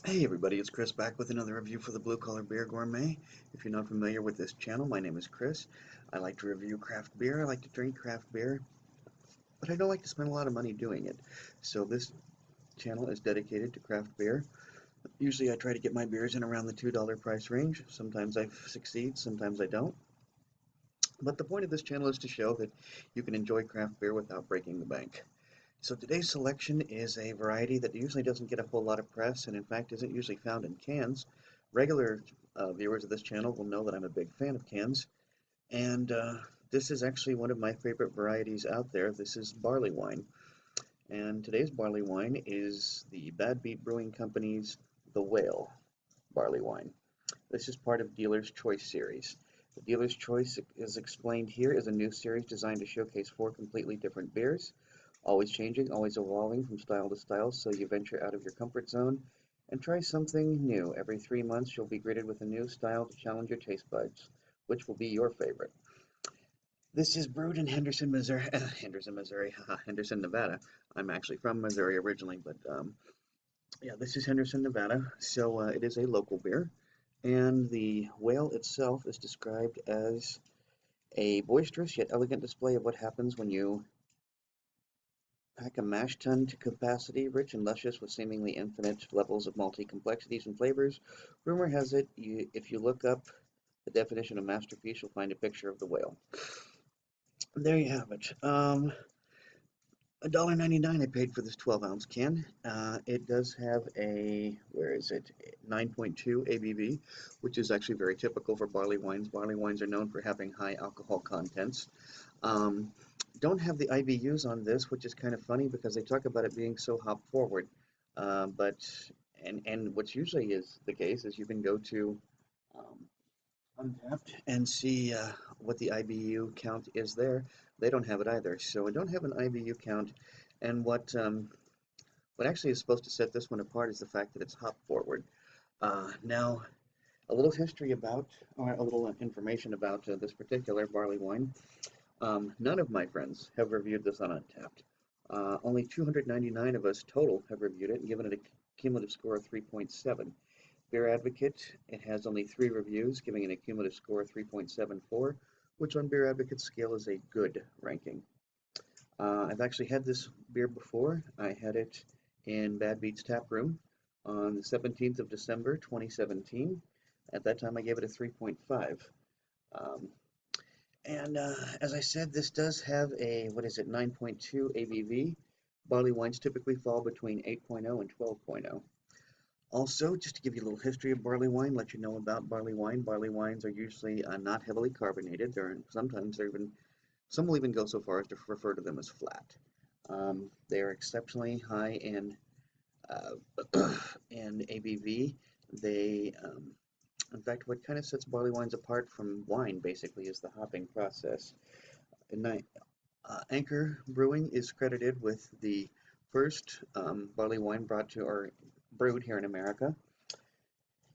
Hey everybody, it's Chris back with another review for the Blue Collar Beer Gourmet. If you're not familiar with this channel, my name is Chris. I like to review craft beer, I like to drink craft beer, but I don't like to spend a lot of money doing it. So this channel is dedicated to craft beer. Usually I try to get my beers in around the $2 price range. Sometimes I succeed, sometimes I don't. But the point of this channel is to show that you can enjoy craft beer without breaking the bank. So today's selection is a variety that usually doesn't get a whole lot of press and in fact isn't usually found in cans. Regular viewers of this channel will know that I'm a big fan of cans, and this is actually one of my favorite varieties out there. This is barley wine, and today's barley wine is the Bad Beat Brewing Company's The Whale barley wine. This is part of Dealer's Choice series. The Dealer's Choice, as explained here, is a new series designed to showcase four completely different beers, always changing, always evolving from style to style, so you venture out of your comfort zone and try something new. Every 3 months, you'll be greeted with a new style to challenge your taste buds. Which will be your favorite? This is brewed in Henderson, Missouri. Henderson, Nevada. I'm actually from Missouri originally, but yeah, this is Henderson, Nevada. So it is a local beer, and the whale itself is described as a boisterous yet elegant display of what happens when you pack a mash tun to capacity, rich and luscious with seemingly infinite levels of malty complexities and flavors. Rumor has it, if you look up the definition of masterpiece, you'll find a picture of the whale. There you have it. $1.99 I paid for this 12-ounce can. It does have a, where is it, 9.2 ABV, which is actually very typical for barley wines. Barley wines are known for having high alcohol contents. Um, don't have the IBUs on this, which is kind of funny because they talk about it being so hop forward. And what's usually is the case is you can go to um, Untapped and see what the IBU count is there. They don't have it either, so I don't have an IBU count. And what actually is supposed to set this one apart is the fact that it's hop forward. Now, a little history about, or a little information about this particular barley wine. None of my friends have reviewed this on Untapped. Only 299 of us total have reviewed it and given it a cumulative score of 3.7. Beer Advocate, it has only 3 reviews, giving it a cumulative score of 3.74, which on Beer Advocate's scale is a good ranking. I've actually had this beer before. I had it in Bad Beats Tap Room on the 17th of December, 2017. At that time, I gave it a 3.5. Um, and as I said, this does have a, what is it, 9.2 ABV. Barley wines typically fall between 8.0 and 12.0. Also, just to give you a little history of barley wine, let you know about barley wine. Barley wines are usually not heavily carbonated. Sometimes they're even, some will even go so far as to refer to them as flat. They are exceptionally high uh, in ABV. In fact, what kind of sets barley wines apart from wine basically is the hopping process. Anchor Brewing is credited with the first barley wine brought to or brewed here in America.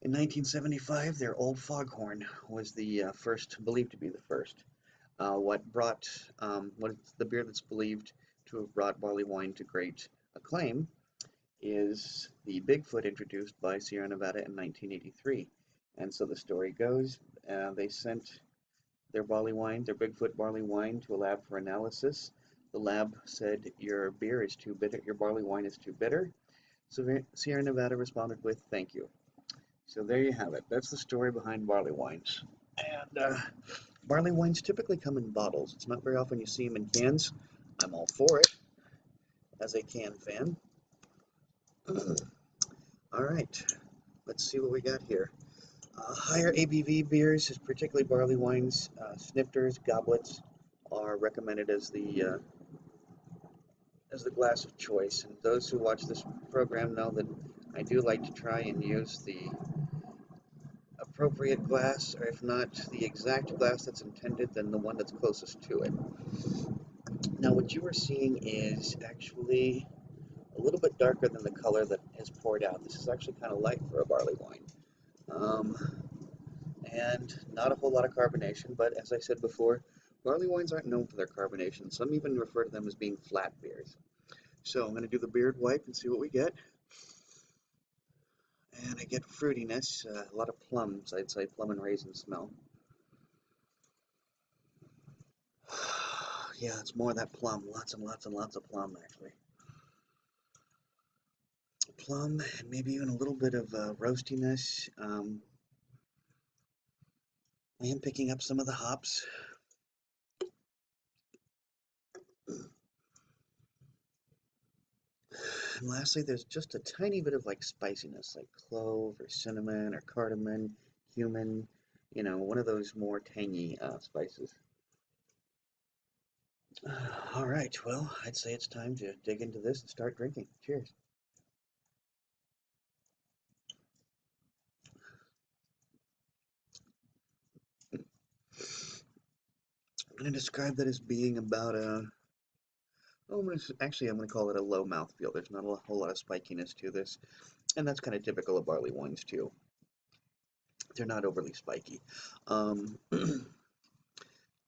In 1975, their Old Foghorn was the first, believed to be the first. What's the beer that's believed to have brought barley wine to great acclaim is the Bigfoot introduced by Sierra Nevada in 1983. And so the story goes, they sent their Bigfoot barley wine to a lab for analysis. The lab said, your beer is too bitter, your barley wine is too bitter. So Sierra Nevada responded with, thank you. So there you have it. That's the story behind barley wines. And barley wines typically come in bottles. It's not very often you see them in cans. I'm all for it as a can fan. All right, let's see what we got here. Higher ABV beers, particularly barley wines, snifters, goblets, are recommended as the glass of choice. And those who watch this program know that I do like to try and use the appropriate glass, or if not the exact glass that's intended, then the one that's closest to it. Now, what you are seeing is actually a little bit darker than the color that is poured out. This is actually kind of light for a barley wine. And not a whole lot of carbonation, but as I said before, barley wines aren't known for their carbonation. Some even refer to them as being flat beers. So I'm going to do the beard wipe and see what we get. I get fruitiness, a lot of plums, I'd say plum and raisin smell. Yeah, it's more of that plum, lots and lots and lots of plum actually. Plum and maybe even a little bit of roastiness. I am picking up some of the hops. And lastly, there's just a tiny bit of like spiciness, like clove or cinnamon or cardamom, cumin, one of those more tangy spices. All right, well, I'd say it's time to dig into this and start drinking. Cheers. I'm going to describe that as being about a, oh, I'm going to call it a low mouthfeel. There's not a whole lot of spikiness to this, and that's kind of typical of barley wines too. They're not overly spiky. Um,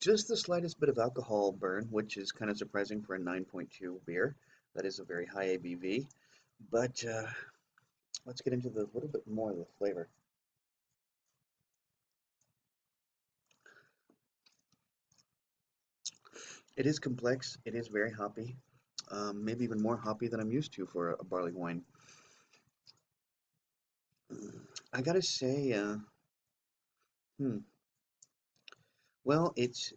just the slightest bit of alcohol burn, which is kind of surprising for a 9.2 beer. That is a very high ABV. But let's get into the little bit more of the flavor. It is complex. It is very hoppy. Maybe even more hoppy than I'm used to for a barley wine. I gotta say, hmm, well, there's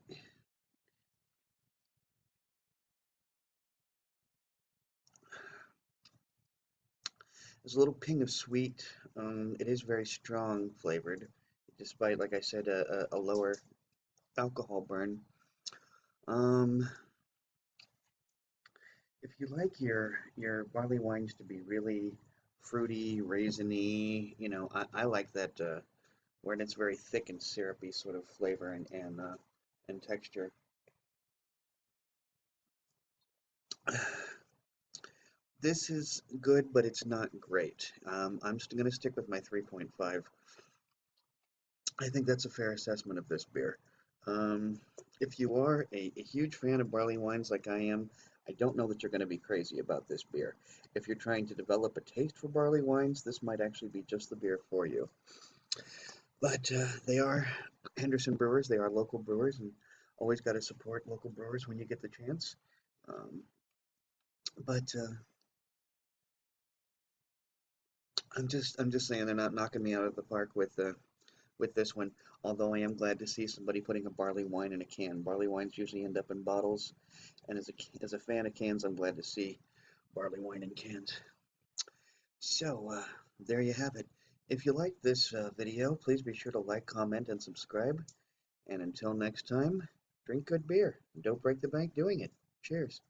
a little ping of sweet. It is very strong flavored, despite, like I said, a lower alcohol burn. Um, if you like your barley wines to be really fruity, raisiny, I like that where it's very thick and syrupy sort of flavor and texture. This is good, but it's not great. I'm just going to stick with my 3.5. I think that's a fair assessment of this beer. Um, if you are a huge fan of barley wines like I am, I don't know that you're going to be crazy about this beer. If you're trying to develop a taste for barley wines, this might actually be just the beer for you. But they are Henderson Brewers. They are local brewers, and always got to support local brewers when you get the chance. Um, but I'm just saying they're not knocking me out of the park with this one. Although I am glad to see somebody putting a barley wine in a can. Barley wines usually end up in bottles, and as a fan of cans, I'm glad to see barley wine in cans. So there you have it. If you like this video, please be sure to like, comment, and subscribe. And until next time, drink good beer and don't break the bank doing it. Cheers.